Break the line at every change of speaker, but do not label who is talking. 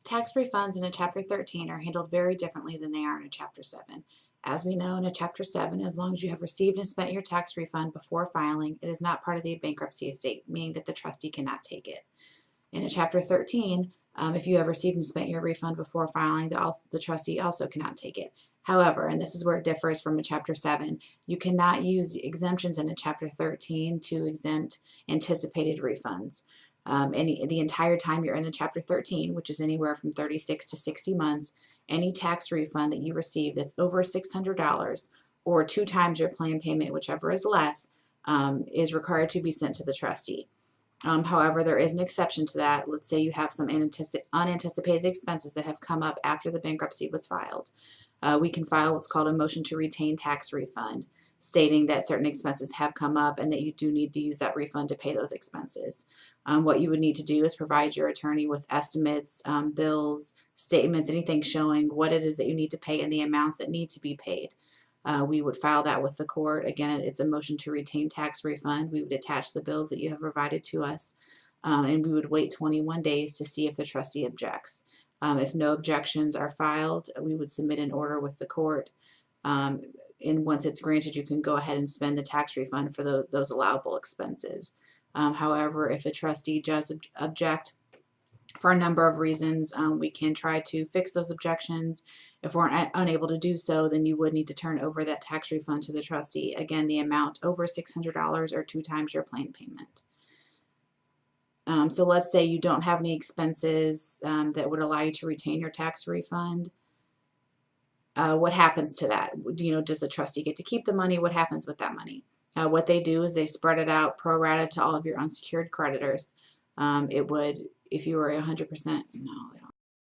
Tax refunds in a Chapter 13 are handled very differently than they are in a Chapter 7. As we know, in a Chapter 7, as long as you have received and spent your tax refund before filing, it is not part of the bankruptcy estate, meaning that the trustee cannot take it. In a Chapter 13, if you have received and spent your refund before filing, the trustee also cannot take it. However, and this is where it differs from a Chapter 7, you cannot use exemptions in a Chapter 13 to exempt anticipated refunds. The entire time you're in a Chapter 13, which is anywhere from 36 to 60 months, any tax refund that you receive that's over $600 or 2 times your planned payment, whichever is less, is required to be sent to the trustee. However, there is an exception to that. Let's say you have some unanticipated expenses that have come up after the bankruptcy was filed. We can file what's called a motion to retain tax refund, stating that certain expenses have come up and that you do need to use that refund to pay those expenses. What you would need to do is provide your attorney with estimates, bills, statements, anything showing what it is that you need to pay and the amounts that need to be paid. We would file that with the court. Again, it's a motion to retain tax refund. We would attach the bills that you have provided to us, and we would wait 21 days to see if the trustee objects. If no objections are filed, we would submit an order with the court. And once it's granted, you can go ahead and spend the tax refund for those allowable expenses. However, if a trustee does object for a number of reasons, we can try to fix those objections. If we're unable to do so, then you would need to turn over that tax refund to the trustee. Again, the amount over $600 or 2 times your planned payment. So let's say you don't have any expenses that would allow you to retain your tax refund. What happens to that? Does the trustee get to keep the money? What happens with that money? What they do is they spread it out pro rata to all of your unsecured creditors. It would, if you were 100%, no,